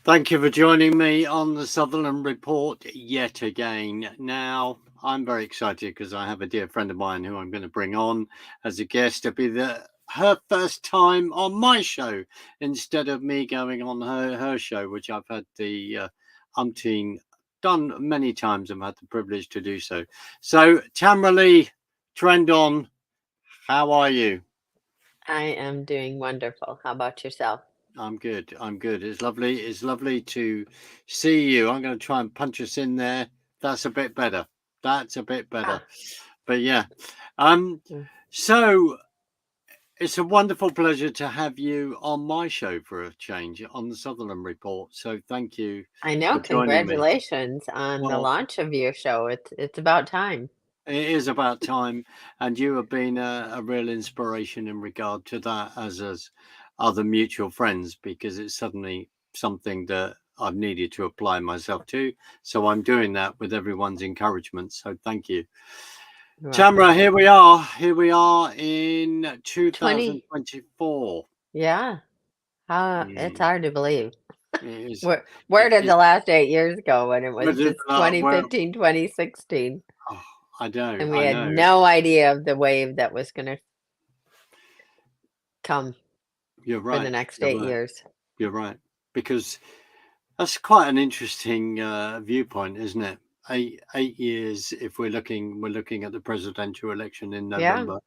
Thank you for joining me on the Sutherland Report yet again. Now, I'm very excited because I have a dear friend of mine who I'm going to bring on as a guest. It'll be her first time on my show instead of me going on her show, which I've had the umpteen done many times and had the privilege to do so. So, Tamara Leigh, trend on. How are you? I am doing wonderful. How about yourself? I'm good. I'm good. It's lovely. It's lovely to see you. I'm going to try and punch us in there. That's a bit better. That's a bit better. Ah, But yeah. Um. mm. So it's a wonderful pleasure to have you on my show for a change on the Sutherland Report. So thank you I know. for joining me. Congratulations on the Well, launch of your show. It's about time. it is about time, and you have been a real inspiration in regard to that, as other mutual friends, because it's suddenly something that I've needed to apply myself to. So I'm doing that with everyone's encouragement. So thank you, You're welcome. Tamara. Here we are. Here we are in 20. 2024. Yeah. It's Mm, hard to believe. it is. Where It did is. the last 8 years go when it But was just where? 2015, 2016, Oh, I know. and we I had know. no idea of the wave that was going to come You're for the right. next You're eight right. years? You're right. Because that's quite an interesting viewpoint, isn't it? 8 years. If we're looking at the presidential election in Yeah. November.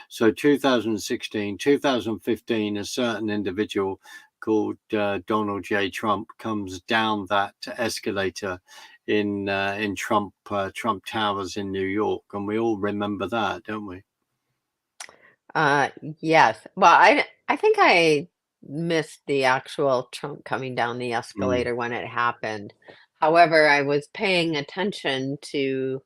So 2016, 2015, a certain individual called Donald J. Trump comes down that escalator in Trump Towers in New York, and we all remember that, don't we? Uh, yes. Well, I think I missed the actual Trump coming down the Mm, escalator when it happened. However, I was paying attention to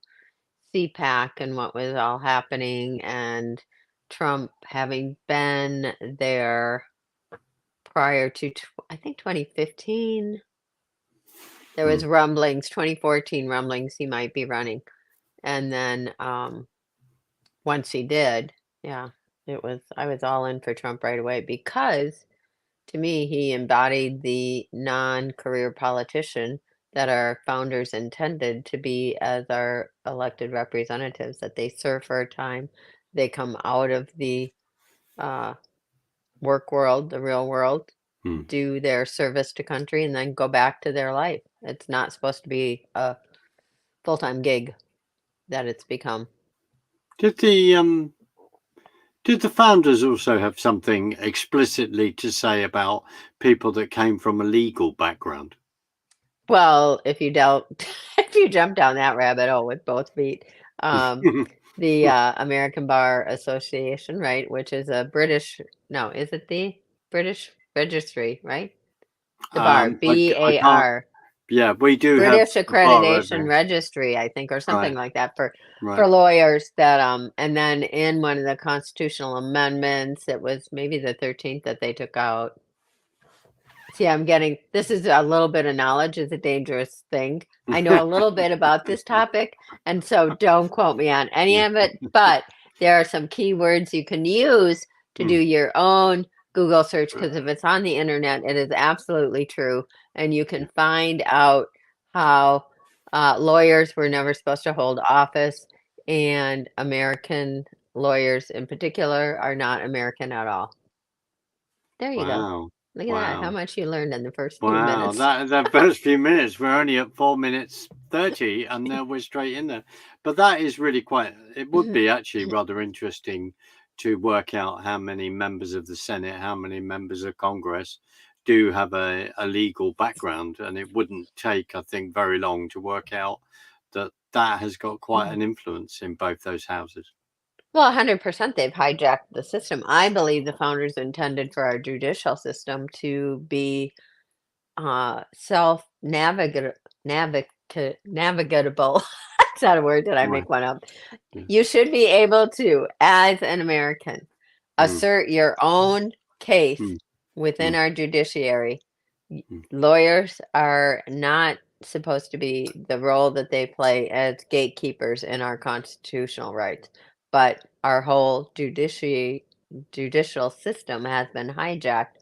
CPAC and what was all happening, and Trump having been there prior to, I think 2015. There was mm. rumblings, 2014 rumblings he might be running. And then once he did, yeah, I was all in for Trump right away because to me, he embodied the non-career politician that our founders intended to be as our elected representatives, that they serve for a time, they come out of the uh, work world, the real world, Mm. do their service to country, and then go back to their life. It's not supposed to be a full-time gig that it's become. Did the founders also have something explicitly to say about people that came from a legal background? Well, if you dealt, if you jump down that rabbit hole with both feet, um, the American Bar Association, right, which is a British, no, is it the British Registry, right? The bar, I can't. BAR, Yeah, we do have British a bar over Accreditation here. Registry, I think, or something Right, like that right. for lawyers that and then in one of the constitutional amendments, it was maybe the 13th that they took out. See, I'm getting this is a little bit of knowledge is a dangerous thing. I know a little bit about this topic, and so don't quote me on any of it, but there are some keywords you can use to do Mm, your own Google search because if it's on the internet, it is absolutely true, and you yeah. can find out how lawyers were never supposed to hold office, and American lawyers in particular are not American at all. There you go. Wow, Look at that. How wow, much you learned in the first few wow. minutes. That first few minutes, we're only at 4 minutes 30, and now we're straight in there. But that is really quite. It would be actually rather interesting to work out how many members of the Senate, how many members of Congress do have a legal background, and it wouldn't take, I think, very long to work out that that has got quite an influence in both those houses. Well, 100% they've hijacked the system. I believe the founders intended for our judicial system to be navigatable. That's not a word. Did I Right. make one up? Yeah. You should be able to, as an American, Mm, assert your own case mm, within mm, our judiciary. mm. Lawyers are not supposed to be the role that they play as gatekeepers in our constitutional rights, but our whole judicial system has been hijacked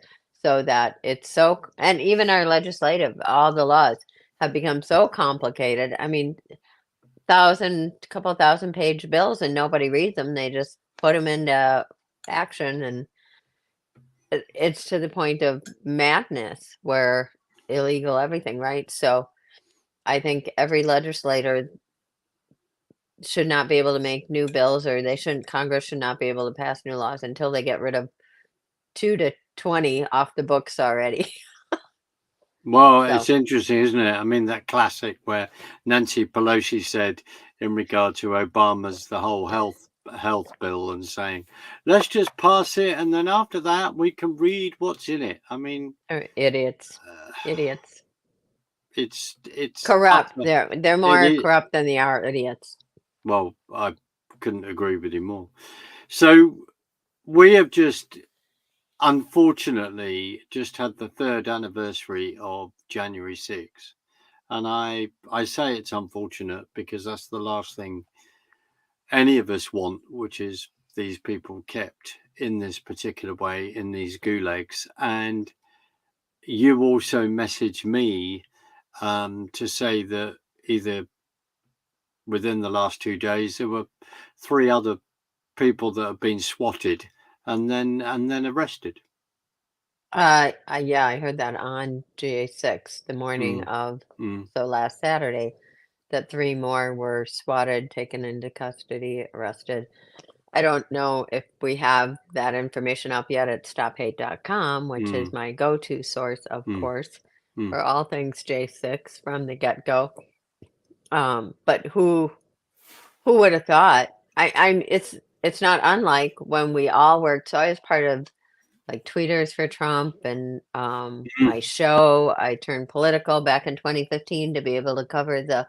so that it's and even our legislative, all the laws have become so complicated. I mean, couple thousand page bills and nobody reads them. They just put them into action, and it's to the point of madness where illegal everything, right? So I think every legislator should not be able to make new bills, or Congress should not be able to pass new laws until they get rid of 2 to 20 off the books already. Well, So, it's interesting, isn't it? I mean, that classic where Nancy Pelosi said in regard to Obama's the whole health bill and saying, "Let's just pass it, and then after that we can read what's in it." I mean, idiots, uh, idiots. it's Corrupt. utter. They're It more is. corrupt than they are idiots. Well, I couldn't agree with you more. So we have just unfortunately just had the third anniversary of January 6th. And I say it's unfortunate because that's the last thing any of us want, which is these people kept in this particular way in these gulags. And you also messaged me to say that either within the last 2 days there were three other people that have been swatted and then arrested. Yeah, I heard that on GA6 the morning Mm, of, mm, so last Saturday, that 3 more were swatted, taken into custody, arrested. I don't know if we have that information up yet at stophate.com, which is mm, my go-to source, of mm, course, mm, for all things J6 from the get-go. But who would have thought? It's not unlike when we all worked. So I was part of like Tweeters for Trump and mm, my show. I turned political back in 2015 to be able to cover the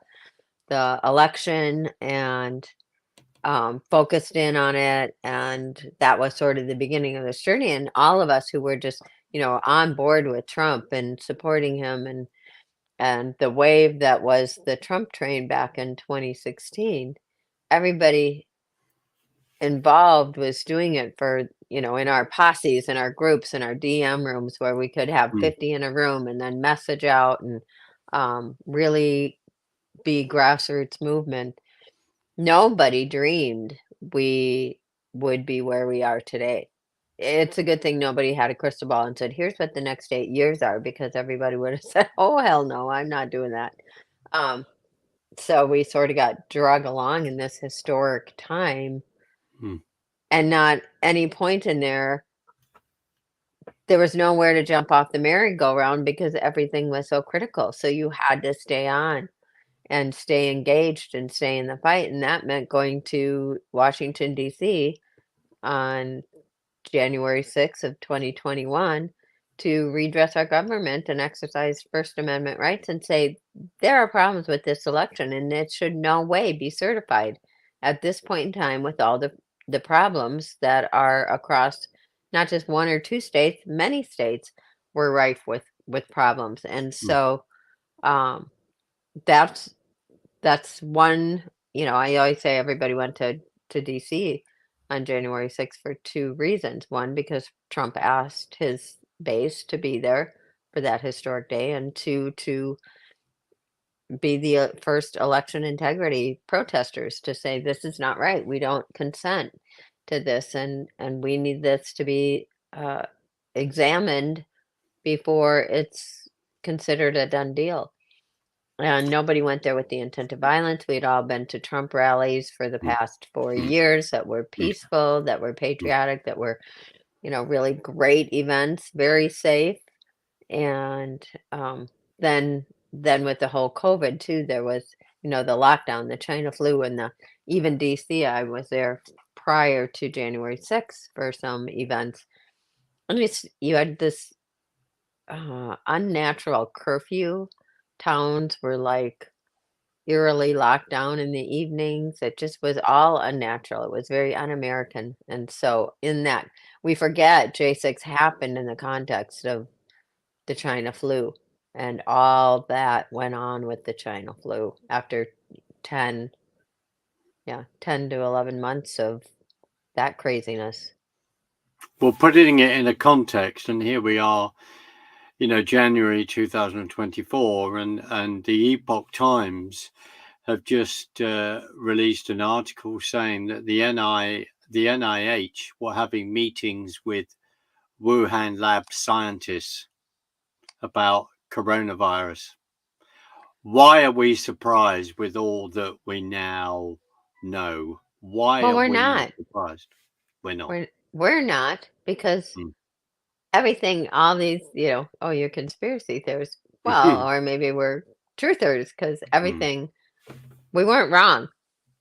election and focused in on it. And that was sort of the beginning of this journey. And all of us who were just, on board with Trump and supporting him, and the wave that was the Trump train back in 2016, everybody involved was doing it for, in our posses, in our groups, in our DM rooms where we could have mm, 50 in a room and then message out and really be grassroots movement. Nobody dreamed we would be where we are today. It's a good thing nobody had a crystal ball and said, here's what the next 8 years are, because everybody would have said, oh, hell no, I'm not doing that. Um, so we sort of got drug along in this historic time, mm, and not any point in there was nowhere to jump off the merry-go-round because everything was so critical. So you had to stay on and stay engaged and stay in the fight. And that meant going to Washington, D.C. on January 6th of 2021 to redress our government and exercise First Amendment rights and say there are problems with this election and it should no way be certified at this point in time with all the problems that are across not just one or two states, many states were rife with problems. And mm, so um, that's that's one, I always say everybody went to DC on January 6th for two reasons. One, because Trump asked his base to be there for that historic day, and two, to be the first election integrity protesters to say this is not right. We don't consent to this, and we need this to be examined before it's considered a done deal. And nobody went there with the intent of violence. We'd all been to Trump rallies for the mm, past 4 mm, years that were mm, peaceful, that were mm, patriotic, that were, really great events, very safe. And then with the whole COVID too, there was, the lockdown, the China flu, and even DC. I was there prior to January 6th for some events. And you had this unnatural curfew. Towns were like eerily locked down in the evenings. It just was all unnatural. It was very un-American. And so in that, we forget J6 happened in the context of the China flu, and all that went on with the China flu after 10, yeah, 10 to 11 months of that craziness. Well, putting it in a context, and here we are, January 2024, and the Epoch Times have just released an article saying that the NIH were having meetings with Wuhan lab scientists about coronavirus. Why are we surprised with all that we now know? Why Well, are we're we not not. surprised? We're not. We're not because Mm. everything, all these, oh, you're conspiracy theorists. Well, or maybe we're truthers because Mm. everything, we weren't wrong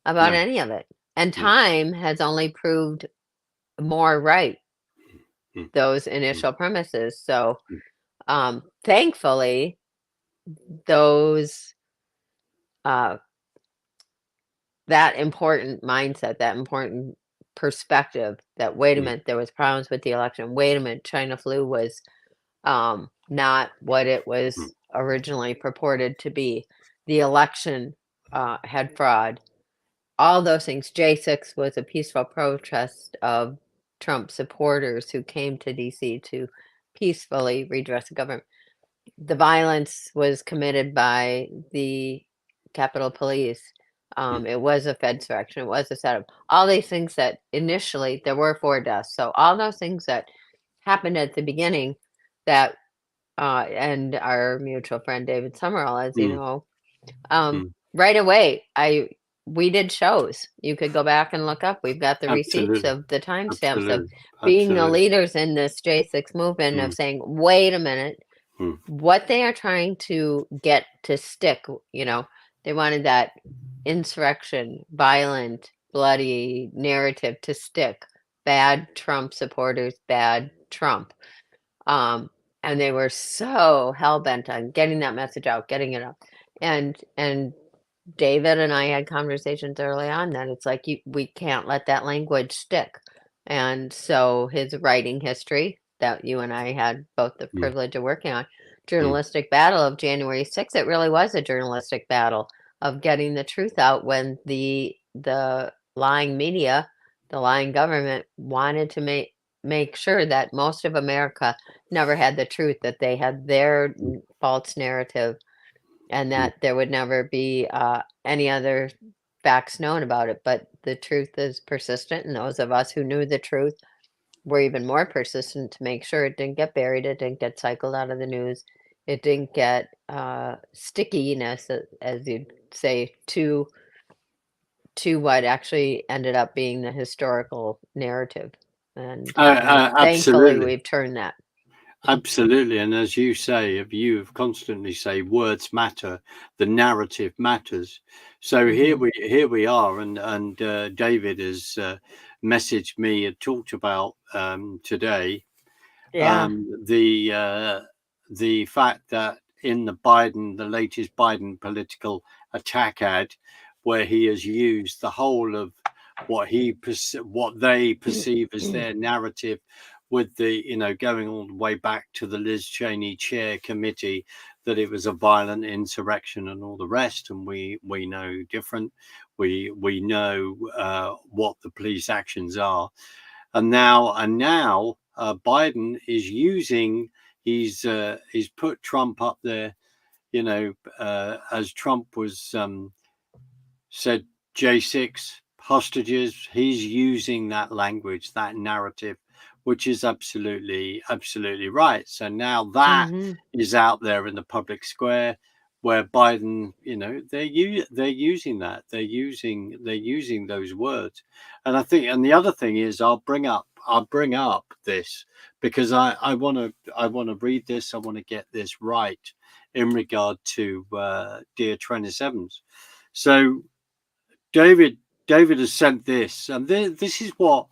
about No, any of it. And no. time has only proved more right Mm. those Mm. initial premises. So, Mm. thankfully, those, uh, that important mindset, that important perspective that, wait a Mm. minute, there was problems with the election. Wait a minute, China flu was not what it Mm. was originally purported to be. The election had fraud. All those things. J6 was a peaceful protest of Trump supporters who came to DC to peacefully redress the government. The violence was committed by the Capitol Police. Mm. It was a Fedsurrection. It was a setup. All these things that initially there were 4 deaths. So all those things that happened at the beginning that and our mutual friend David Summerall, as you Mm. know, Mm. right away, we did shows. You could go back and look up. We've got the receipts Absolutely. of the timestamps of Absolutely. being the Absolutely. leaders in this J6 movement Mm. of saying, wait a minute, Mm. what they are trying to get to stick, they wanted that insurrection, violent, bloody narrative to stick. Bad Trump supporters, bad Trump. Um, and they were so hell bent on getting that message out, getting it up. And David and I had conversations early on that it's like we can't let that language stick. And so his writing history that you and I had both the Mm. privilege of working on, Mm. journalistic battle of January 6th, it really was a journalistic battle of getting the truth out when the lying media, the lying government wanted to make sure that most of America never had the truth, that they had their Mm. false narrative, and Mm. that there would never be any other facts known about it. But the truth is persistent, and those of us who knew the truth were even more persistent to make sure it didn't get buried, it didn't get cycled out of the news, it didn't get stickiness, as you'd say, to what actually ended up being the historical narrative. And thankfully, Absolutely. we've turned that. Absolutely. And as you say, if you constantly say words matter, the narrative matters. So Hmm. here we are, and David has messaged me and talked about today Yeah. the fact that in the latest Biden political attack ad, where he has used the whole of what they perceive as their narrative, with the going all the way back to the Liz Cheney chair committee, that it was a violent insurrection and all the rest, and we know different. We know what the police actions are, and now Biden is using. He's put Trump up there, as Trump was said J6 hostages. He's using that language, that narrative, which is absolutely right. So now that Hmm. is out there in the public square, where Biden, they're using that. They're using those words, and I think, and the other thing is, I'll bring up this because I want to read this. I want to get this right in regard to dear Trennis Evans. So David David has sent this, and this is what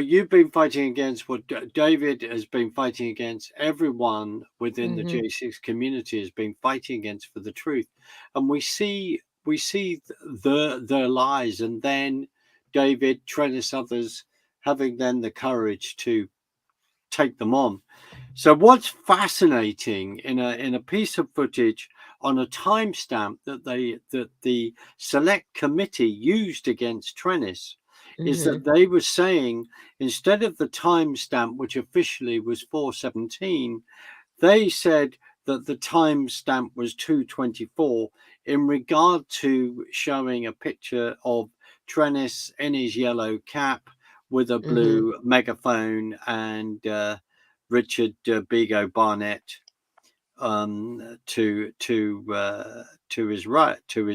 you've been fighting against. What David has been fighting against. Everyone within the Hmm. J6 community has been fighting against for the truth, and we see their lies, and then David, Trennis, others having then the courage to take them on. So what's fascinating in a piece of footage on a timestamp that the select committee used against Trennis is Mhm. that they were saying instead of the timestamp, which officially was 417, they said that the timestamp was 224 in regard to showing a picture of Trennis in his yellow cap with a Mhm. blue megaphone and Richard Bego Barnett to his right, to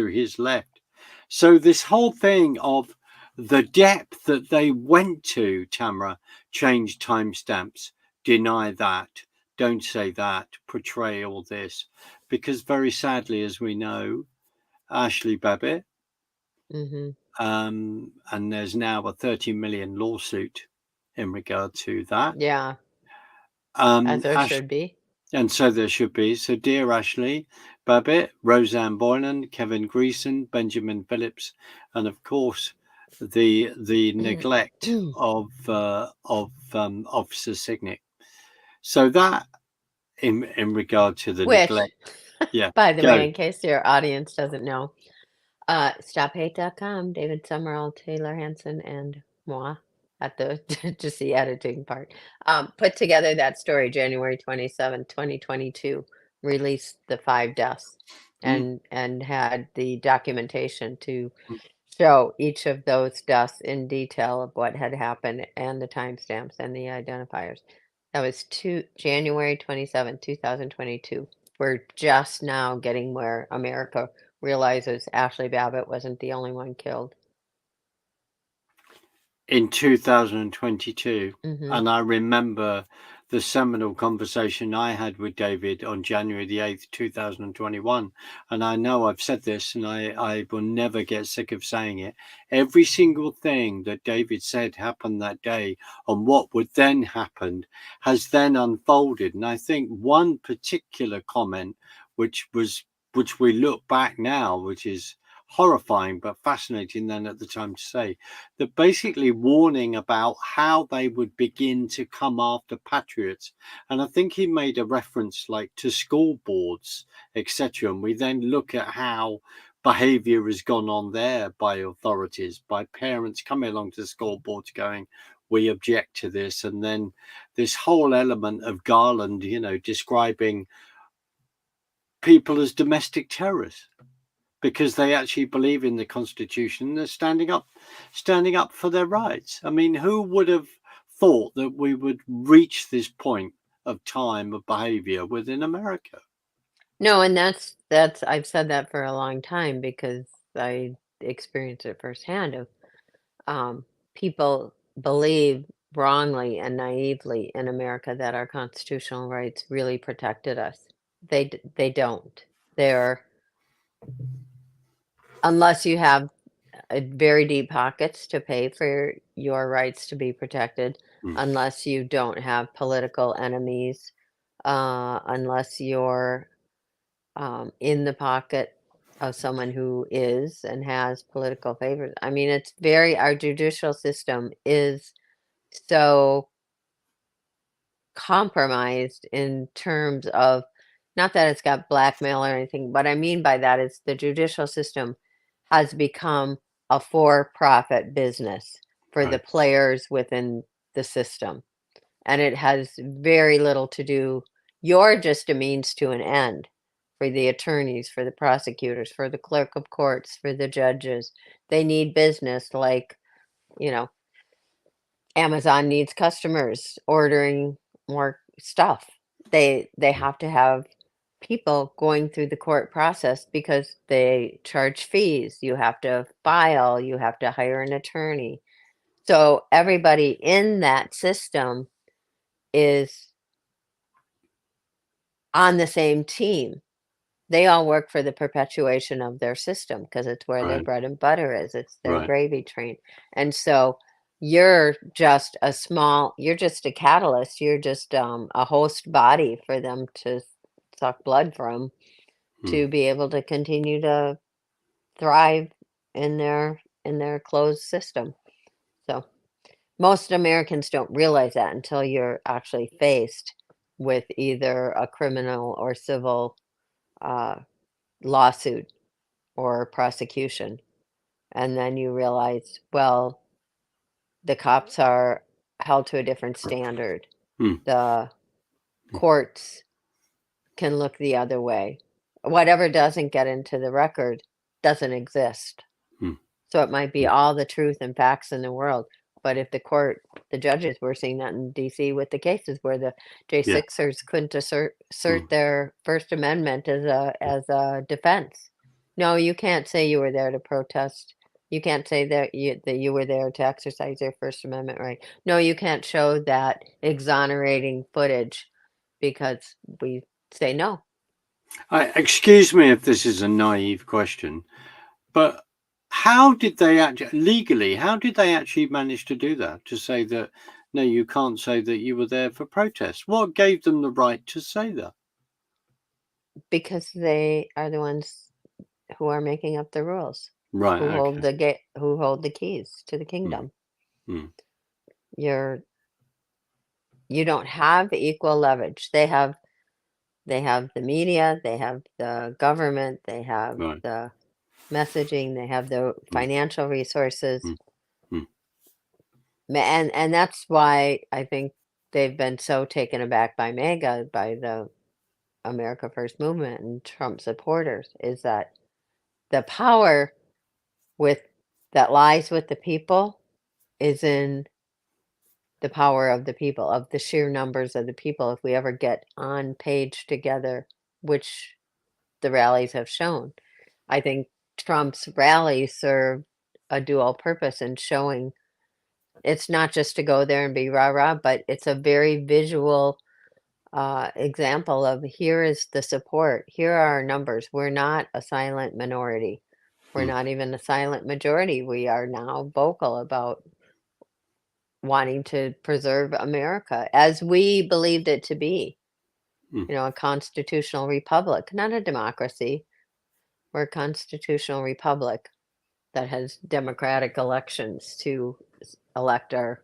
his left. So this whole thing of the depth that they went to, Tamara, change timestamps, deny that, don't say that, portray all this, because very sadly, as we know, Ashley Babbitt, Mhm. and there's now a 30 million lawsuit in regard to that. Yeah, as there Ash, should be. and so there should be. So, dear Ashley Babbitt, Roseanne Boylan, Kevin Greason, Benjamin Phillips, and of course, the neglect of Officer Signick. So that in regard to the Which, neglect, yeah, by the way, go. in case your audience doesn't know, StopHate.com, David Summerall, Taylor Hanson, and moi at the just the editing part. Put together that story January 27, 2022, released the 5 deaths Mm, and had the documentation to mm. show each of those deaths in detail of what had happened and the timestamps and the identifiers. That was January 27, 2022. We're just now getting where America realizes Ashley Babbitt wasn't the only one killed. In 2022. Mhm. And I remember the seminal conversation I had with David on January the 8th, 2021. And I know I've said this and I will never get sick of saying it. Every single thing that David said happened that day and what would then happen has then unfolded. And I think one particular comment, which we look back now, which is horrifying but fascinating then at the time to say, that basically warning about how they would begin to come after patriots. And I think he made a reference like to school boards, etc. And we then look at how behavior has gone on there by authorities, by parents coming along to the school boards going, we object to this. And then this whole element of Garland, describing people as domestic terrorists because they actually believe in the Constitution. They're standing up for their rights. I mean, who would have thought that we would reach this point of time of behavior within America? No, and that's I've said that for a long time because I experienced it firsthand of um, people believe wrongly and naively in America that our constitutional rights really protected us. They don't. They're unless you have very deep pockets to pay for your rights to be protected, Mm. unless you don't have political enemies, unless you're in the pocket of someone who is and has political favors. I mean, our judicial system is so compromised in terms of not that it's got blackmail or anything, but I mean by that is the judicial system has become a for-profit business for the Right. players within the system. And it has very little to do, you're just a means to an end for the attorneys, for the prosecutors, for the clerk of courts, for the judges. They need business like, you know, Amazon needs customers ordering more stuff. They Mm. have to have people going through the court process because they charge fees. You have to file, you have to hire an attorney. So everybody in that system is on the same team. They all work for the perpetuation of their system because it's where their Right. bread and butter is. It's their Right. gravy train. And so you're just a catalyst. You're just a host body for them to suck blood from Mm. to be able to continue to thrive in their closed system. So most Americans don't realize that until you're actually faced with either a criminal or civil uh, lawsuit or prosecution. And then you realize, well, the cops are held to a different standard. mm, The mm, courts can look the other way. Whatever doesn't get into the record doesn't exist. mm, So it might be mm. all the truth and facts in the world. But if the judges were seeing that in DC with the cases where the Yeah. J6ers couldn't Mm, assert their First Amendment as a defense. No, you can't say you were there to protest. You can't say that you were there to exercise your First Amendment right. No, you can't show that exonerating footage because we say no. excuse me if this is a naive question, but how did they actually legally? How did they actually manage to do that? To say that no, you can't say that you were there for protest. What gave them the right to say that? Because they are the ones who are making up the rules, Right. Okay. who hold the keys to the Mm, kingdom. mm, You're you don't have equal leverage. They have the media, they have the government, they have right. the messaging, they have the Mm, financial resources. mm, mm, And that's why I think they've been so taken aback by MAGA, by the America First movement and Trump supporters, is that the power with that lies with the people is in the power of the people, of the sheer numbers of the people. If we ever get on page together, which the rallies have shown, I think Trump's rallies serve a dual purpose in showing it's not just to go there and be rah rah, but it's a very visual example of here is the support. Here are our numbers. We're not a silent minority. We're mm, not even a silent majority. We are now vocal about wanting to preserve America as we believed it to be, mm, a constitutional republic, not a democracy. We're a constitutional republic that has democratic elections to elect our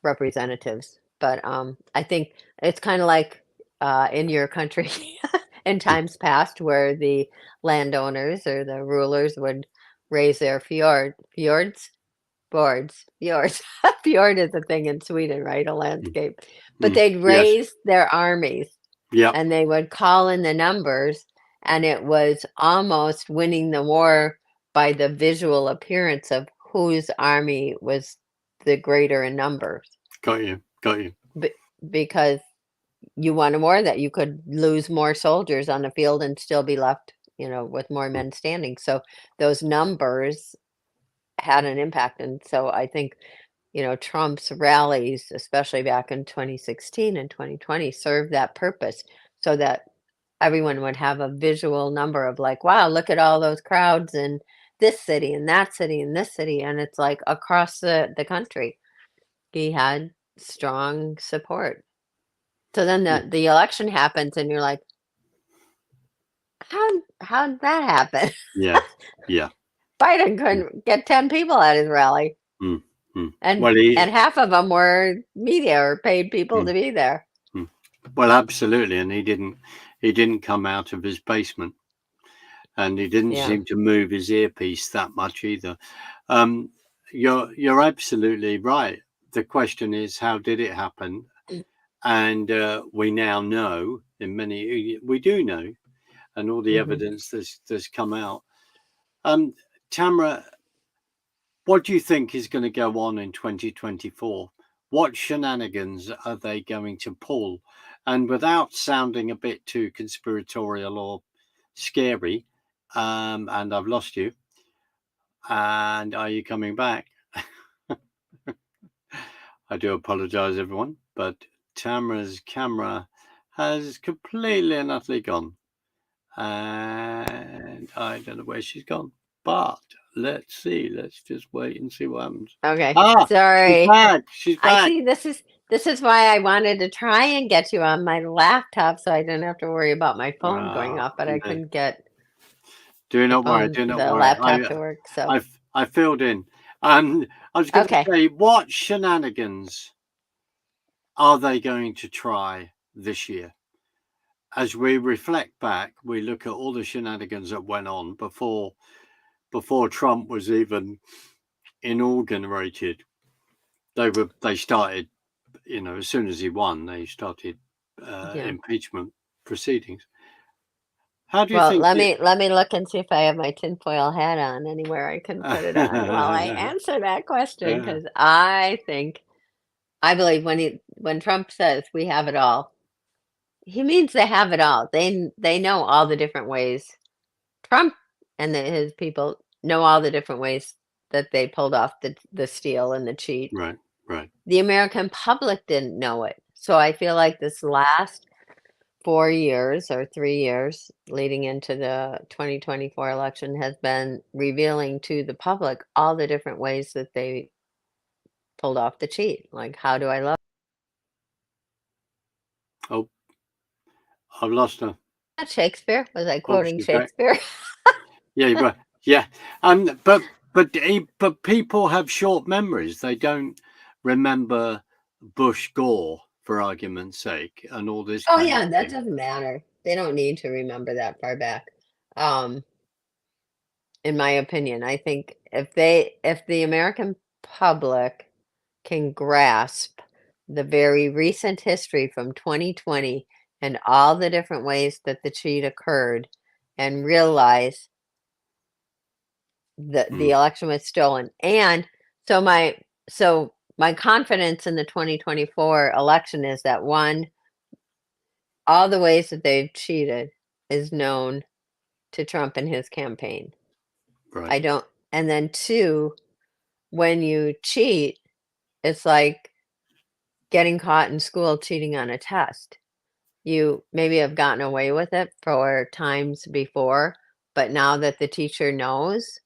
representatives. But I think it's kind of like in your country in mm, times past where the landowners or the rulers would raise their fjords. Fjord is a thing in Sweden, right? A mm, landscape. But mm. they'd Yes. raise their armies Yep. and they would call in the numbers, and it was almost winning the war by the visual appearance of whose army was the greater in numbers. Got you. Got you. B- because you won a war that you could lose more soldiers on the field and still be left, with more Mm, men standing. So those numbers had an impact. And so I think Trump's rallies, especially back in 2016 and 2020, served that purpose so that everyone would have a visual number of like, wow, look at all those crowds in this city and that city and this city. And it's like across the country, he had strong support. So then mm. the election happens and you're like, how'd that happen? Yeah. Yeah. Biden Mm, couldn't get 10 people at his rally. mm, mm. And Well, and half of them were media or paid people mm, to be there. mm. Well, absolutely, and he didn't come out of his basement, and he didn't Yeah. seem to move his earpiece that much either. Um, you're absolutely right. The question is, how did it happen? And we now know, we do know, and all the Hmm. evidence that's come out. Um, Tamara, what do you think is going to go on in 2024? What shenanigans are they going to pull? And without sounding a bit too conspiratorial or scary, and I've lost you. And are you coming back? I do apologize, everyone, but Tamara's camera has completely and utterly gone. And I don't know where she's gone. But let's see. Let's just wait and see what happens. Okay. Ah, she's Sorry. back. She's I back. see this is why I wanted to try and get you on my laptop so I didn't have to worry about my phone going Ah, off, but I no. couldn't get Do not worry. Do not the worry. laptop to work. So, I filled in. I was going to okay. say, what shenanigans are they going to try this year? As we reflect back, we look at all the shenanigans that went on before Trump was even inaugurated. They started, as soon as he won, they started Yeah. impeachment proceedings. How do you Well, think let it? me let me look and see if I have my tinfoil hat on anywhere I can put it on while I answer that question, Yeah, because I believe when Trump says we have it all, he means they have it all. They know all the different ways. Trump and his people know all the different ways that they pulled off the steal and the cheat. right, right. The American public didn't know it. So I feel like this last 4 years or 3 years leading into the 2024 election has been revealing to the public all the different ways that they pulled off the cheat. Like, how do I love Oh, I've lost her. that? Shakespeare? Was I Oh, quoting she's back. Shakespeare? Yeah, you were. Yeah, but people have short memories. They don't remember Bush Gore, for argument's sake, and all this Oh kind of yeah, that thing. doesn't matter. They don't need to remember that far back. Um, in my opinion, I think if the American public can grasp the very recent history from 2020 and all the different ways that the cheat occurred and realize that the Mm, election was stolen. And so my confidence in the 2024 election is that one, all the ways that they've cheated is known to Trump and his campaign. right. I don't, and then two, when you cheat, it's like getting caught in school cheating on a test. You maybe have gotten away with it for times before, but now that the teacher knows,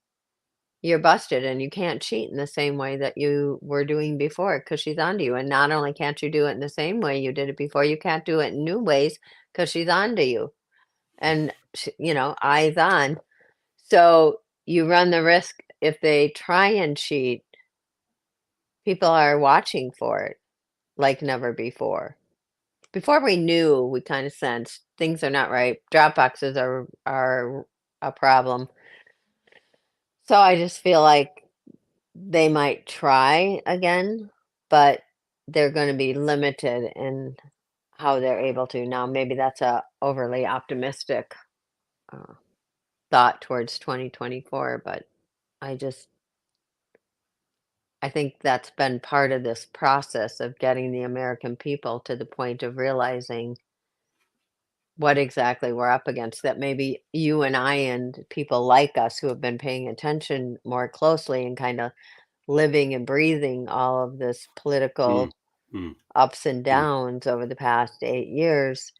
you're busted and you can't cheat in the same way that you were doing before because she's onto you. And not only can't you do it in the same way you did it before, you can't do it in new ways because she's onto you. And, eyes on. So you run the risk if they try and cheat, people are watching for it like never before. Before we knew, we kind of sensed things are not right. Drop boxes are a problem. So I just feel like they might try again, but they're going to be limited in how they're able to. Now, maybe that's a overly optimistic uh, thought towards 2024, but I just I think that's been part of this process of getting the American people to the point of realizing what exactly we're up against, that maybe you and I and people like us who have been paying attention more closely and kind of living and breathing all of this Mm, political mm, ups and mm, downs over the past 8 years,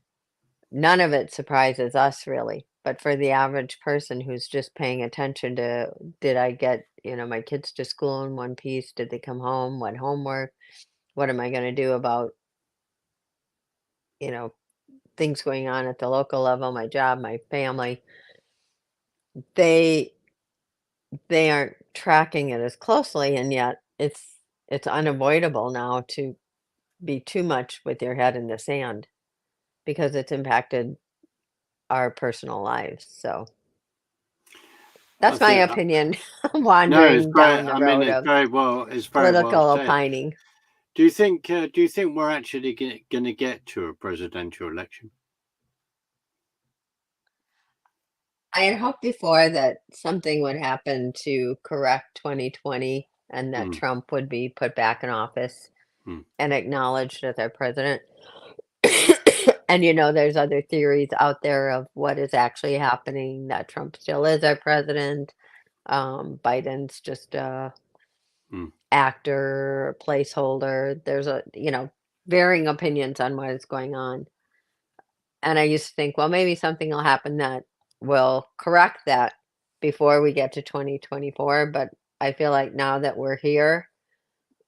none of it surprises us really. But for the average person who's just paying attention to, did I get, my kids to school in one piece? Did they come home? What homework? What am I going to do about, you know, things going on at the local level, my job, my family? They they aren't tracking it as closely, and yet it's unavoidable now to be too much with your head in the sand because it's impacted our personal lives. So I that's my think opinion, no, it's wandering very. down the I mean, road it's of very well. It's very well political said. opining. Do you think we're actually going to get to a presidential election? I had hoped before that something would happen to correct 2020 and that Mm, Trump would be put back in office mm, and acknowledged as our president. And there's other theories out there of what is actually happening, that Trump still is our president. Biden's just a mm. actor, placeholder. There's varying opinions on what is going on. And I used to think, well, maybe something will happen that will correct that before we get to 2024. But I feel like now that we're here,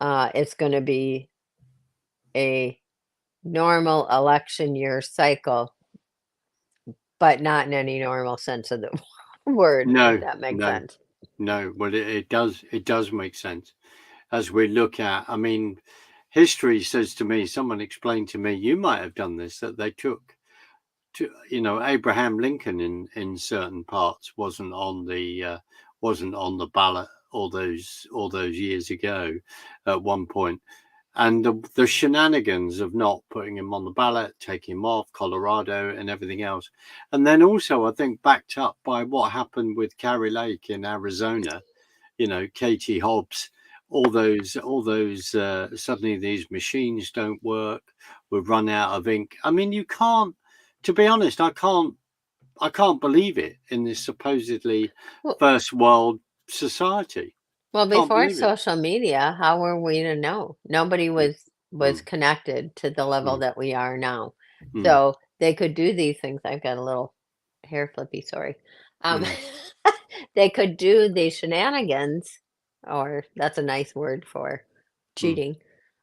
it's going to be a normal election year cycle, but not in any normal sense of the word, if No, that makes no, sense. no. Well, it does. It does make sense as we look at. I mean, history says to me. Someone explained to me. You might have done this. That they took to Abraham Lincoln in certain parts wasn't on the ballot all those years ago at one point. And the shenanigans of not putting him on the ballot, taking him off Colorado and everything else. And then also, I think, backed up by what happened with Carrie Lake in Arizona, Katie Hobbs, all those suddenly these machines don't work, we've run out of ink. I mean, you can't, to be honest, I can't believe it in this supposedly Well, first world society. well, Can't before believe it. social media, how were we to know? Nobody Mm, was mm, connected to the level mm, that we are now. mm, So they could do these things. I've got a little hair flippy, sorry. Um, mm, they could do these shenanigans, or that's a nice word for mm, cheating,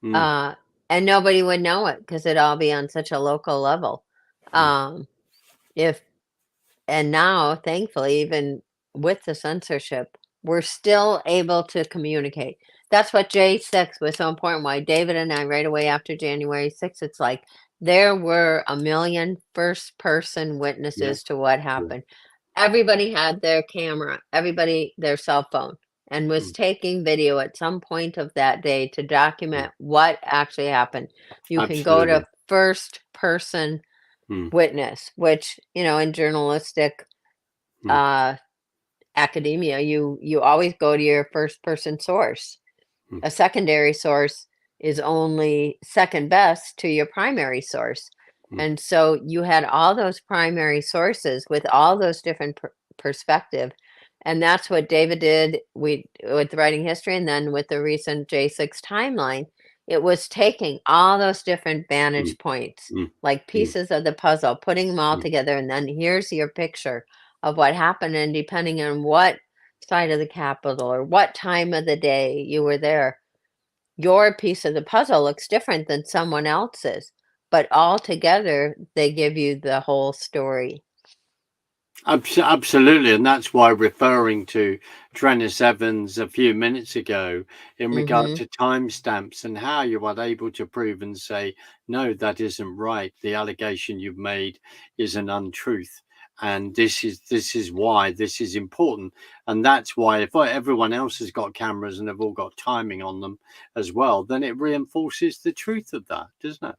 mm, uh, and nobody would know it because it'd all be on such a local level. mm, Um, if and now, thankfully, even with the censorship, we're still able to communicate. That's what J6 was so important. Why David and I, right away after January 6th, it's like there were a million first person yeah, witnesses to what yeah, happened. Everybody had their camera, everybody their cell phone, and was mm, taking video at some point of that day to mm, document what actually happened. You can go to absolutely. first person Mm, witness, which, in journalistic mm, uh, academia, you always go to your first person source. mm, A secondary source is only second best to your primary source. mm, And so you had all those primary sources with all those different perspective. And that's what David did with writing history, and then with the recent J6 timeline, it was taking all those different mm, vantage points, mm, like mm, pieces of the puzzle, putting them all mm. together, and then here's your picture of what happened. And depending on what side of the Capitol or what time of the day you were there, your piece of the puzzle looks different than someone else's, but all together they give you the whole story. Absolutely, and that's why referring to Trennis Evans a few minutes ago in regard Mhm. to timestamps and how you are able to prove and say, no, that isn't right. The allegation you've made is an untruth. And this is why this is important. And that's why if everyone else has got cameras and they've all got timing on them as well, then it reinforces the truth of that, doesn't it?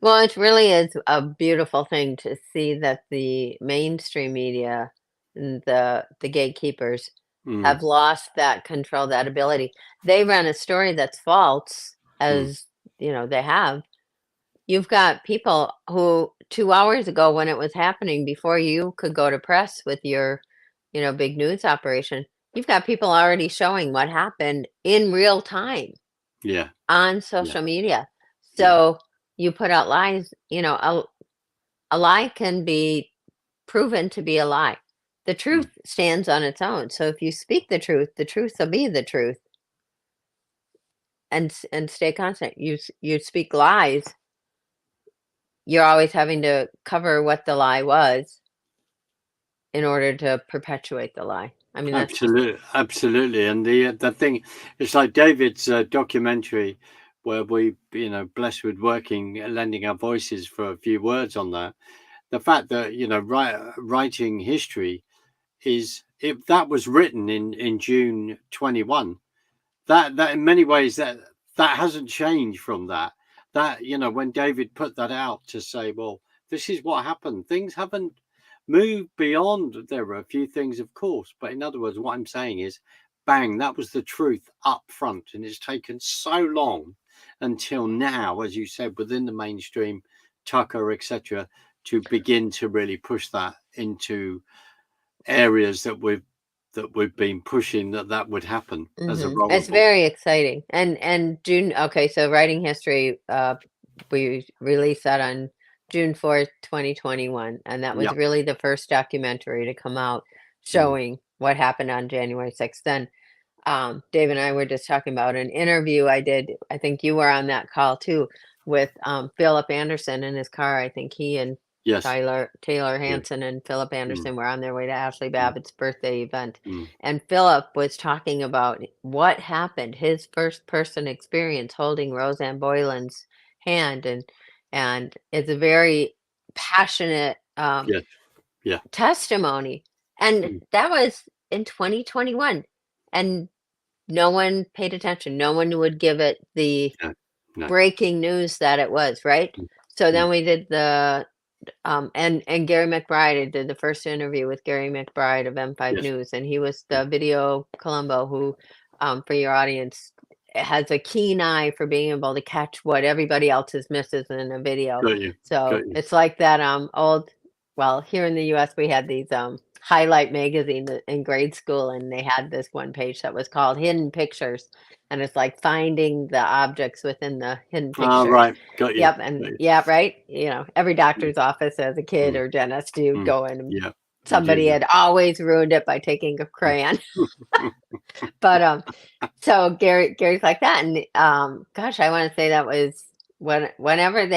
Well, it really is a beautiful thing to see that the mainstream media and the gatekeepers Mm, have lost that control, that ability. They run a story that's false, mm, as they have. You've got people who 2 hours ago when it was happening, before you could go to press with your, big news operation, you've got people already showing what happened in real time yeah, on yeah, social media. yeah. So you put out lies, a lie can be proven to be a lie. The Mm. truth stands on its own. So if you speak the truth will be the truth, and stay constant. You speak lies, you're always having to cover what the lie was in order to perpetuate the lie. I mean, that's just Absolutely, absolutely, and the thing, it's like David's documentary, where we, blessed with working, lending our voices for a few words on that. The fact that writing history is, if that was written in June 21, that in many ways that hasn't changed from that. That, when David put that out to say, well, this is what happened, things haven't moved beyond. There are a few things, of course, but in other words, what I'm saying is, bang, that was the truth up front, and it's taken so long until now, as you said, within the mainstream, Tucker, etc., to begin to really push that into areas that we've been pushing, that would happen as a it's vulnerable. very exciting. And June, okay, so writing history, we released that on June 4th, 2021, and that was Yeah. really the first documentary to come out Mm. showing what happened on January 6th. Then Dave and I were just talking about an interview I did. I think you were on that call too, with Philip Anderson in his car. I think he and Yes. Taylor Yeah. Hanson and Philip Mm. Anderson were on their way to Ashley Mm. Babbitt's birthday event. Mm. And Philip was talking about what happened, his first person experience holding Roseanne Boylan's hand, and it's a very passionate Yes. Yeah. testimony. And Mm. that was in 2021. And no one paid attention. No one would give it the No, no. breaking news that it was, right? Mm, So mm, then we did the and Gary McBride, I did the first interview with Gary McBride of M5 yes. News, and he was the video Columbo who, for your audience, has a keen eye for being able to catch what everybody else's misses in a video. Got you. So Got you. it's like that old, well, here in the US we had these highlight magazine in grade school, and they had this one page that was called Hidden Pictures, and it's like finding the objects within the hidden Ah, pictures. right. Got you. Yep, and Got you. yeah, right? Every Mm, doctor's office as a kid mm, or dentist, you'd mm. go in and Yeah. You somebody did. had always ruined it by taking a crayon. Mm. But so Gary's like that, and gosh, I want to say that was whenever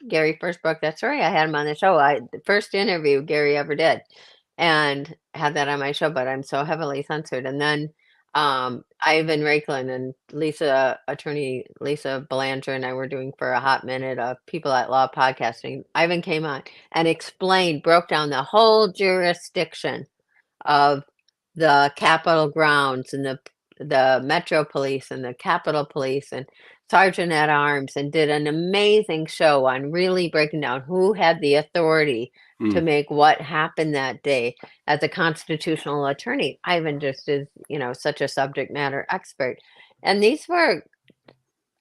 Gary first broke that story, I had him on the show. The first interview Gary ever did, and had that on my show. But I'm so heavily censored. And then Ivan Raiklin and attorney Lisa Belanger and I were doing for a hot minute of People at Law podcasting. Ivan came on and broke down the whole jurisdiction of the Capitol grounds and the Metro Police and the Capitol Police and Sergeant at Arms, and did an amazing show on really breaking down who had the authority to Mm. make what happened that day as a constitutional attorney. Ivan just is, such a subject matter expert. And these were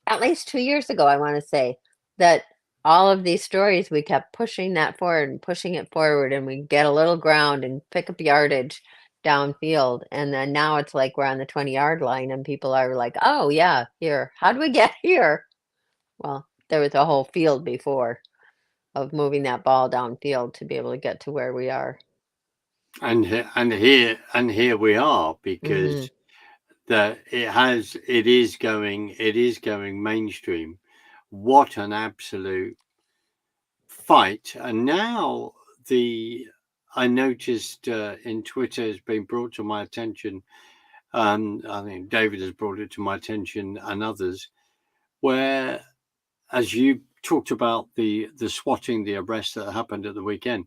at least 2 years ago, I want to say, that all of these stories, we kept pushing that forward and pushing it forward, and we get a little ground and pick up yardage downfield. And then now it's like we're on the 20-yard line, and people are like, oh, yeah, here. How do we get here? Well, there was a whole field before of moving that ball downfield to be able to get to where we are. And here we are, Hmm. because it is going mainstream. What an absolute fight. And now the I noticed in Twitter has been brought to my attention. I think David has brought it to my attention and others, where, as you talked about the swatting, the arrest that happened at the weekend.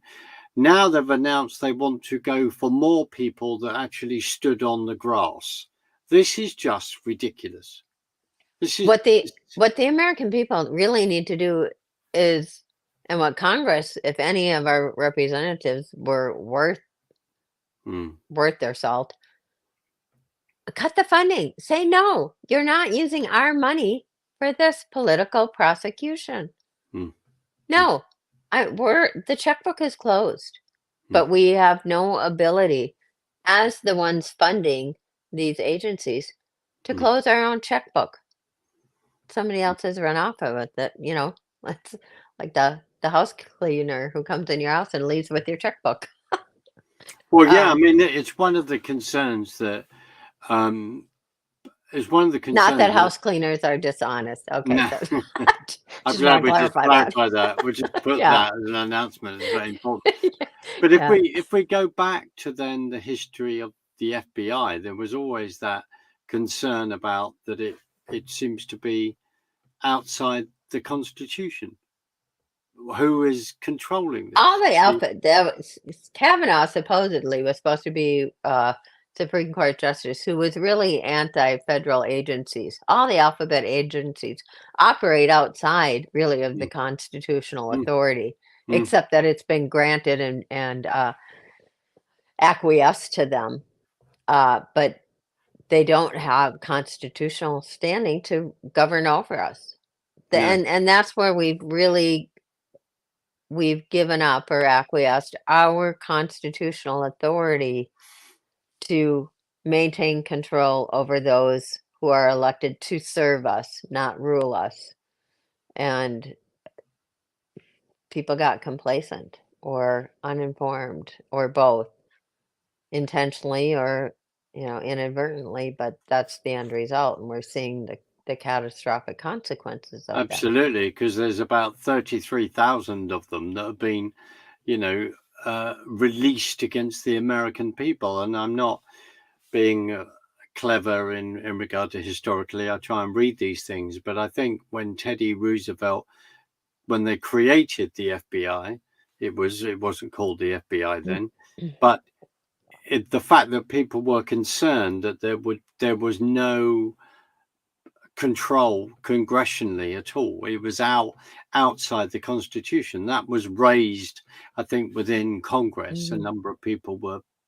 Now they've announced they want to go for more people that actually stood on the grass. This is just ridiculous. This is, What the American people really need to do is, and what Congress, if any of our representatives were mm, worth their salt, cut the funding. Say no, you're not using our money for this political prosecution. mm, mm, No, the checkbook is closed, mm, but we have no ability as the ones funding these agencies to mm. close our own checkbook. Somebody else has run off of it, that, it's like the house cleaner who comes in your house and leaves with your checkbook. Well, yeah, I Um, mean, it's one of the concerns that um, it's one of the Not concerns that that house cleaners are dishonest. Okay, no, so I'm just want glad to we just clarify that. clarified that. We just put Yeah. that as an announcement. It's very important. But if Yeah. we go back to then the history of the FBI, there was always that concern about that it seems to be outside the Constitution. Who is controlling All this? the alpha Kavanaugh supposedly was supposed to be Supreme Court justice who was really anti-federal agencies. All the alphabet agencies operate outside really of the Mm, constitutional mm, authority, mm. except that it's been granted and acquiesced to them. But they don't have constitutional standing to govern over us. No, And that's where we've given up or acquiesced our constitutional authority to maintain control over those who are elected to serve us, not rule us. And people got complacent or uninformed or both, intentionally or inadvertently, but that's the end result, and we're seeing the catastrophic consequences of that. absolutely, because there's about 33,000 of them that have been, you know, released against the American people. And I'm not being clever in regard to historically. I try and read these things, but I think when Teddy Roosevelt, when they created the FBI, it wasn't called the FBI then, but the fact that people were concerned that there was no control congressionally at all. It was outside the Constitution. That was raised, I think, within Congress. A Mhm. number of people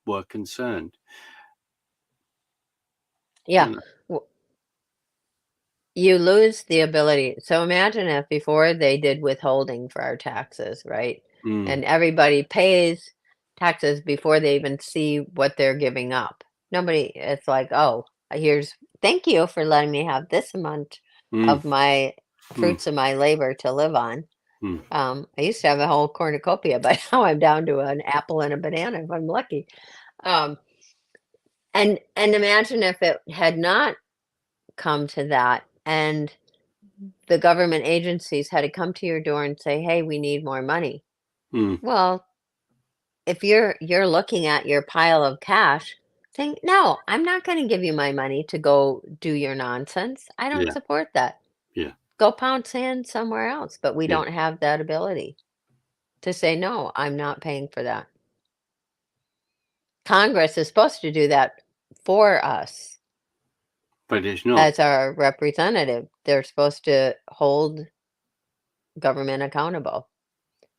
were concerned. Yeah. You know. You lose the ability. So imagine if before they did withholding for our taxes, right? Mm, And everybody pays taxes before they even see what they're giving up. Nobody, it's like, oh, here's, thank you for letting me have this amount mm, of my mm, fruits of my labor to live on. mm, I used to have a whole cornucopia, but now I'm down to an apple and a banana if I'm lucky. Um, and imagine if it had not come to that, and the government agencies had to come to your door and say, "Hey, we need more money." mm. Well, if you're looking at your pile of cash saying, "No, I'm not going to give you my money to go do your nonsense. I don't Yeah, support that. yeah, Go pound sand somewhere else." But we yeah. don't have that ability to say, "No, I'm not paying for that." Congress is supposed to do that for us But it's not. as our representative. They're supposed to hold government accountable.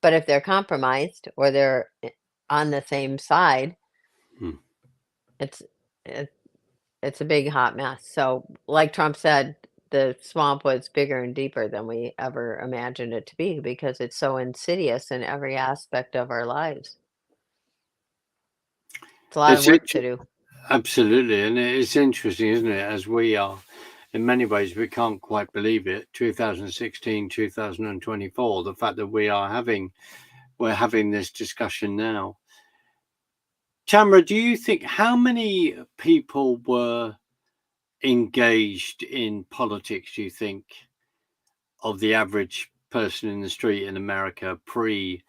But if they're compromised or they're on the same side, Mm. it's it, it's a big hot mess. So, like Trump said, the swamp was bigger and deeper than we ever imagined it to be because it's so insidious in every aspect of our lives. It's a lot of It's work inter- to do. Absolutely, and it's interesting, isn't it? As we are, in many ways, we can't quite believe it. 2016, 2024. The fact that we're having this discussion now. Tamara, do you think how many people were engaged in politics? Do you think of the average person in the street in America pre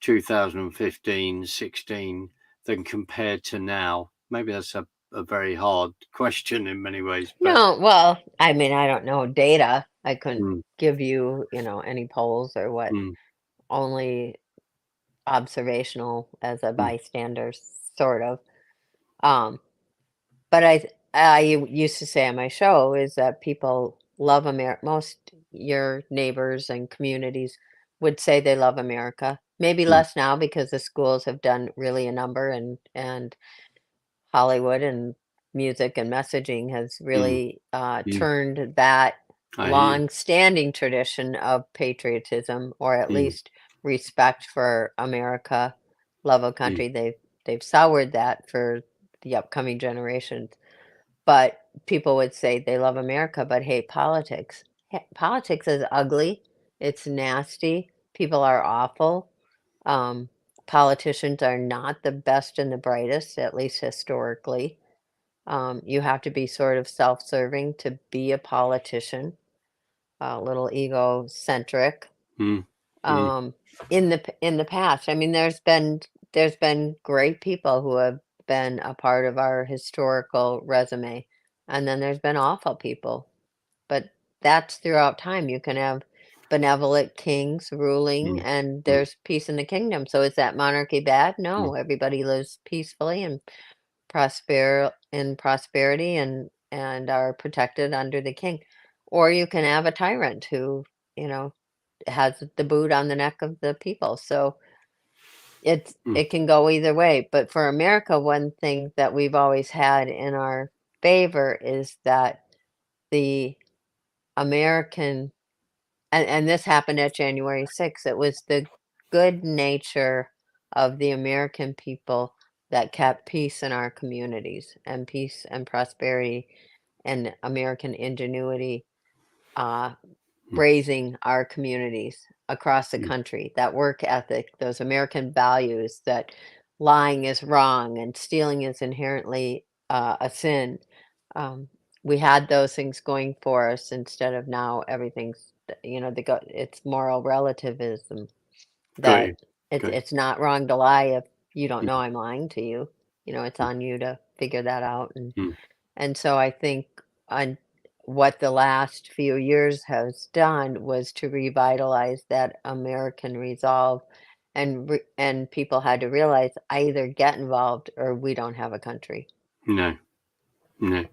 2015, 16 than compared to now? Maybe that's a very hard question in many ways, but No, well, I mean, I don't know data. I couldn't mm, give you, any polls or what, mm, only observational as a mm, bystander, sort of. Um, But I used to say on my show is that people love America. Most your neighbors and communities would say they love America. Maybe mm, less now because the schools have done really a number, and Hollywood and music and messaging has mm, really mm. turned that I hear you. long-standing tradition of patriotism, or at Mm, least respect for America, love of mm, country. They've soured that for the upcoming generations. But people would say they love America but hate politics. Politics is ugly. It's nasty. People are awful. Um, Politicians are not the best and the brightest, at least historically. You have to be sort of self-serving to be a politician, a little egocentric. mm, mm, Um, in the past, I mean, there's been great people who have been a part of our historical resume, and then there's been awful people. But that's throughout time. You can have benevolent kings ruling, mm, and mm, there's peace in the kingdom. So is that monarchy bad? mm, No, everybody lives peacefully and prosperity, and are protected under the king. Or you can have a tyrant who, you know, has the boot on the neck of the people. So mm, it can go either way. But for America, one thing that we've always had in our favor is that the American, and this happened at January 6th, it was the good nature of the American people that kept peace in our communities, and peace and prosperity and American ingenuity, uh, mm, raising our communities across the mm, country. That work ethic, those American values that lying is wrong and stealing is inherently a sin. Um, we had those things going for us instead of now everything's, it's moral relativism got you. that it's Got you. it's not wrong to lie if you don't Mm, know I'm lying to you. It's on you to figure that out. and mm, and so I think on what the last few years has done was to revitalize that American resolve and people had to realize I either get involved or we don't have a country. No, no.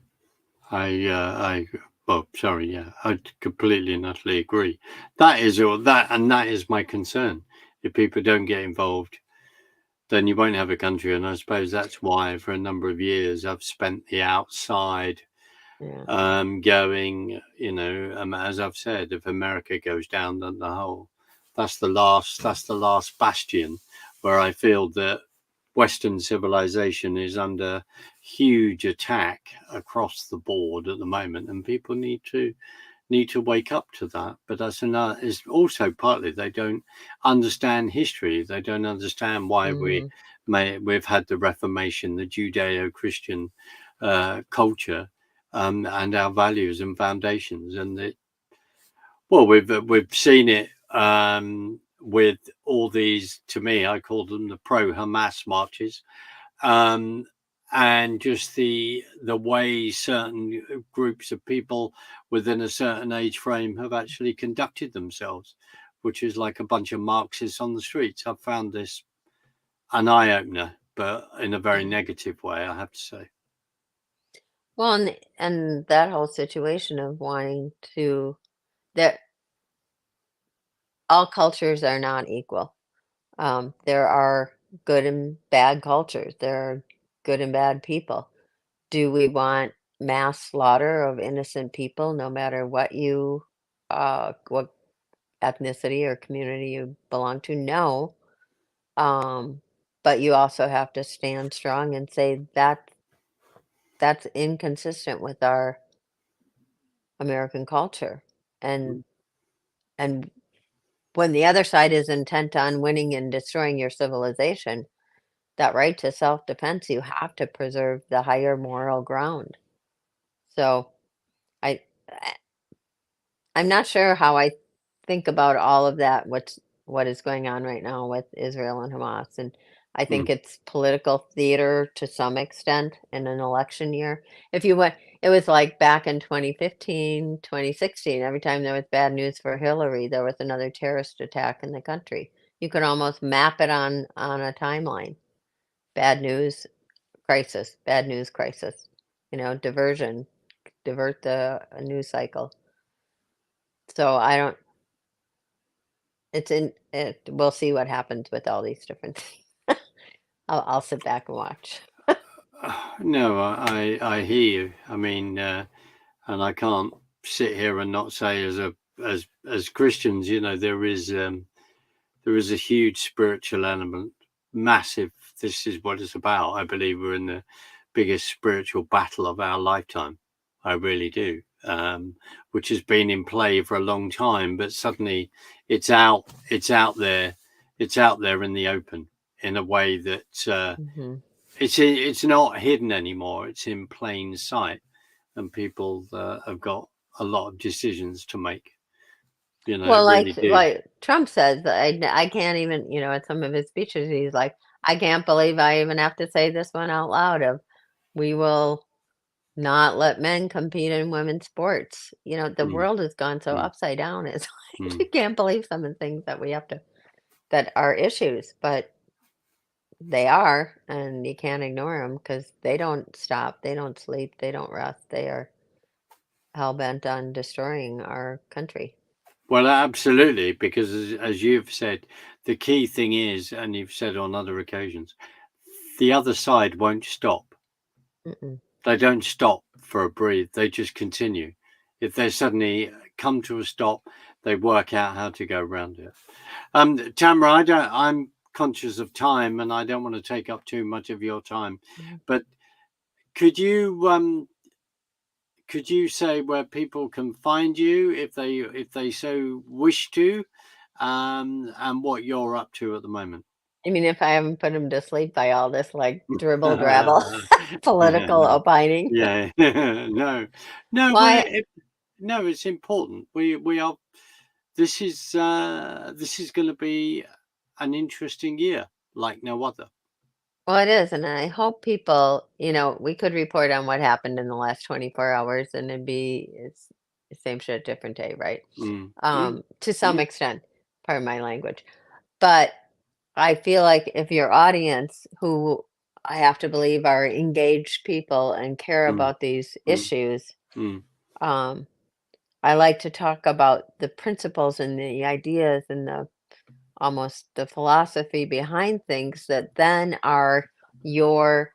I, well, sorry, yeah, I completely and utterly agree. That is all that, and that is my concern. If people don't get involved, then you won't have a country. And I suppose that's why, for a number of years, I've spent the outside, Yeah. going, as I've said, if America goes down, then the whole, that's the last bastion where I feel that Western civilization is under huge attack across the board at the moment, and people need to wake up to that. But that's another. Is also partly they don't understand history. They don't understand why Hmm. we've had the Reformation, the Judeo-Christian culture, and our values and foundations. And well, we've seen it with all these. To me, I call them the pro-Hamas marches, um, and just the way certain groups of people within a certain age frame have actually conducted themselves, which is like a bunch of Marxists on the streets. I've found this an eye opener, but in a very Yeah. negative way, I have to say. Well, and that whole situation of wanting to that all cultures are not equal. There are good and bad cultures. There are good and bad people. Do we want mass slaughter of innocent people, no matter what ethnicity or community you belong to? No. Um, but you also have to stand strong and say that that's inconsistent with our American culture. And and when the other side is intent on winning and destroying your civilization, that right to self-defense, you have to preserve the higher moral ground. So I I'm not sure how I think about all of that, what is going on right now with Israel and Hamas. And I think Mm. it's political theater to some extent in an election year. If you went, it was like back in 2015, 2016. Every time there was bad news for Hillary, there was another terrorist attack in the country. You could almost map it on a timeline. Bad news, crisis, bad news, crisis. Diversion, divert the news cycle. So I don't we'll see what happens with all these different things. I'll sit back and watch. No, I hear you. I mean, and I can't sit here and not say as Christians, there is a huge spiritual element, massive. This is what it's about. I believe we're in the biggest spiritual battle of our lifetime. I really do. Which has been in play for a long time, but suddenly it's out there, it's out there in the open in a way that Mhm. it's not hidden anymore. It's in plain sight, and people have got a lot of decisions to make. Well, Really do. like Trump says, I can't even, at some of his speeches, he's like, I can't believe I even have to say this one out loud of we will not let men compete in women's sports. The Mm, world has gone so mm, upside down. It's like mm. you can't believe some of the things that we have to that are issues, but they are, and you can't ignore them because they don't stop, they don't sleep, they don't rest. They are hell bent on destroying our country. Well, absolutely, because as you've said, the key thing is, and you've said on other occasions, the other side won't stop. Mm-mm. They don't stop for a breathe. They just continue. If they suddenly come to a stop, they work out how to go around it. Tamara, I'm conscious of time, and I don't want to take up too much of your time, Mhm. but could you say where people can find you if they so wish to, and what you're up to at the moment? I mean, if I haven't put him to sleep by all this like dribble drabble political opining. Yeah, no, no, well, Why? no, it's important. We are. This is going to be an interesting year, like no other. Well, it is, and I hope people, we could report on what happened in the last 24 hours, and it's the same shit, different day, right? Mm, mm, To some mm, extent, pardon my language, but I feel like if your audience, who I have to believe are engaged people and care Mm, about these mm, issues, mm, um, I like to talk about the principles and the ideas and the almost the philosophy behind things that then are your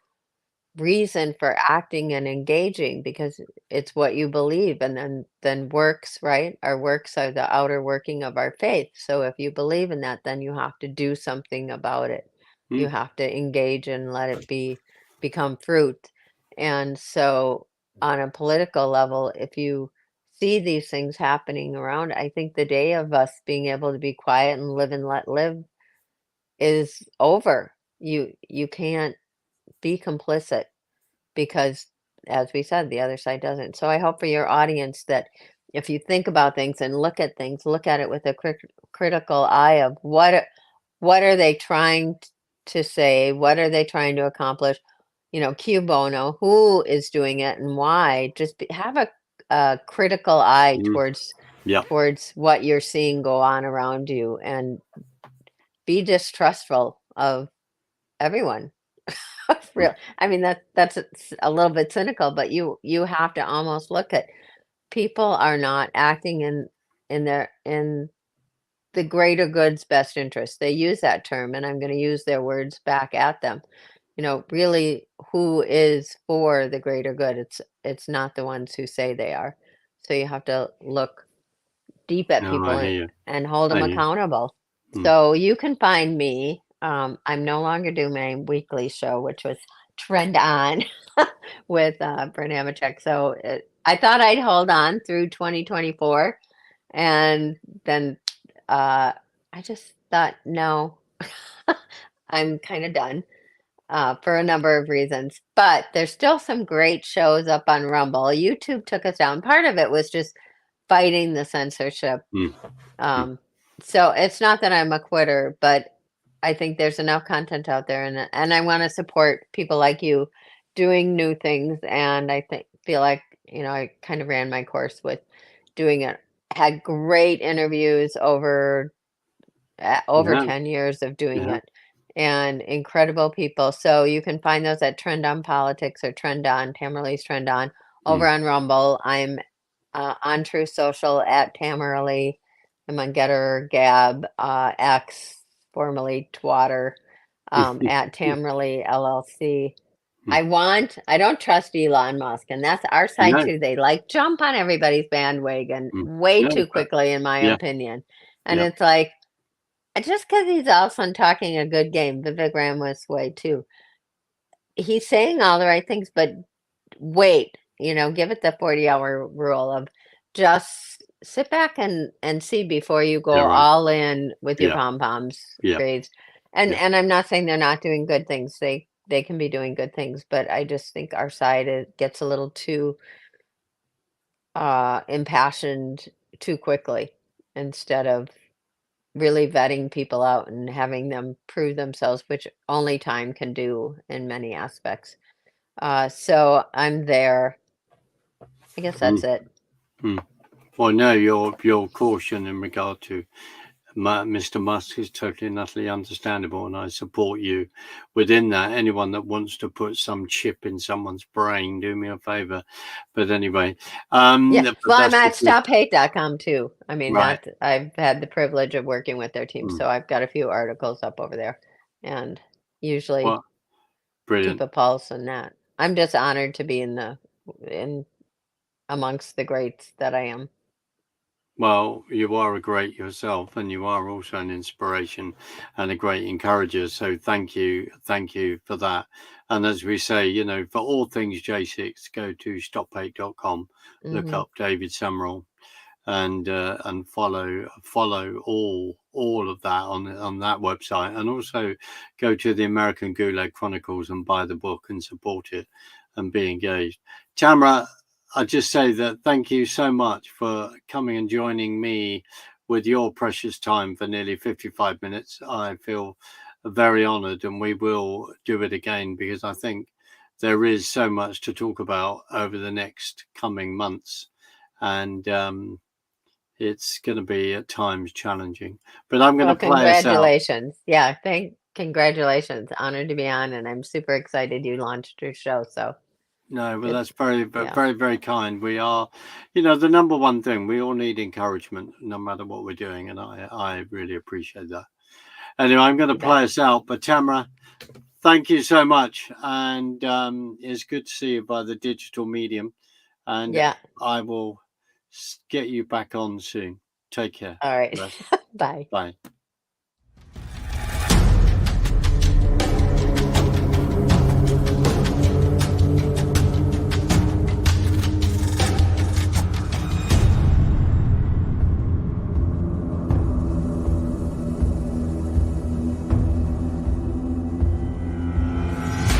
reason for acting and engaging because it's what you believe, and then works, right? Our works are the outer working of our faith. So if you believe in that, then you have to do something about it. You mm. have to engage and let it become fruit. And so on a political level, if you see these things happening around, I think the day of us being able to be quiet and live and let live is over. You can't be complicit because, as we said, the other side doesn't. So I hope for your audience that if you think about things and look at things, look at it with a critical eye of what are they trying to say? What are they trying to accomplish? Q bono, who is doing it and why? Just have a critical eye Mm. Yeah. towards what you're seeing go on around you, and be distrustful of everyone. Mm. Real. I mean, that's a little bit cynical, but you have to almost look at people are not acting in the greater good's best interest. They use that term, and I'm going to use their words back at them. Really, who is for the greater good? It's not the ones who say they are. So you have to look deep at No, I people hear and, you. hold I them hear you. accountable. Mm. So you can find me. I'm no longer doing my weekly show, which was Trend On with Brent Hamachek. So I thought I'd hold on through 2024, and then I just thought, no, I'm kind of done for a number of reasons. But there's still some great shows up on Rumble. YouTube took us down. Part of it was just fighting the censorship. Mm. Mm. um, so it's not that I'm a quitter, but I think there's enough content out there, and I want to support people like you doing new things. And I feel like, I kind of ran my course with doing it. Had great interviews over Yeah. 10 years of doing Yeah. it, and incredible people. So you can find those at Trend on Politics or Trend on Tamara Lee's Trend on over Mm. on Rumble. I'm on True Social at Tamara Leigh. I'm on Getter, Gab, X, formerly Twatter, at Tamara Leigh LLC. Mm. I don't trust Elon Musk, and that's our side No. too. They like jump on everybody's bandwagon Mm. way No, too but quickly, in my yeah. opinion. And Yeah. it's like, just because he's all of a sudden talking a good game, Vivek Ramway's way too. He's saying all the right things, but wait, give it the 40-hour rule of just sit back and see before you go Yeah. Right. all in with your Yeah. pom-poms Yeah. grades. And Yeah. and I'm not saying they're not doing good things. They can be doing good things, but I just think our side gets a little too impassioned too quickly, instead of really vetting people out and having them prove themselves, which only time can do in many aspects. So I'm there. I guess Mm. that's it. Mm. Well, no, your caution in regard to Mr. Musk is totally and utterly understandable, and I support you within that. Anyone that wants to put some chip in someone's brain, do me a favor. But anyway, Yeah. but Well, I'm that's at the stophate.com too. I mean, right. that I've had the privilege of working with their team, Mm. so I've got a few articles up over there, and usually Well, keep brilliant. a pulse in that. I'm just honored to be in amongst the greats that I am. Well, you are a great yourself, and you are also an inspiration and a great encourager. So thank you for that. And as we say, for all things J6, go to stop8.com, look Hmm. up David Summerall, and follow all of that on that website, and also go to the American Gulag Chronicles and buy the book and support it and be engaged. Tamara, I just say that thank you so much for coming and joining me with your precious time for nearly 55 minutes. I feel very honored, and we will do it again because I think there is so much to talk about over the next coming months. And it's going to be at times challenging. But I'm going to Well, play us out. congratulations. Yeah, congratulations. Honored to be on, and I'm super excited you launched your show. So No, well, it's that's very, yeah, very, very kind. We are, the number one thing. We all need encouragement, no matter what we're doing, and I really appreciate that. Anyway, I'm going to you bet. play us out. But Tamara, thank you so much, and it's good to see you by the digital medium. And Yeah. I will get you back on soon. Take care. All right. Rest. Bye. Bye.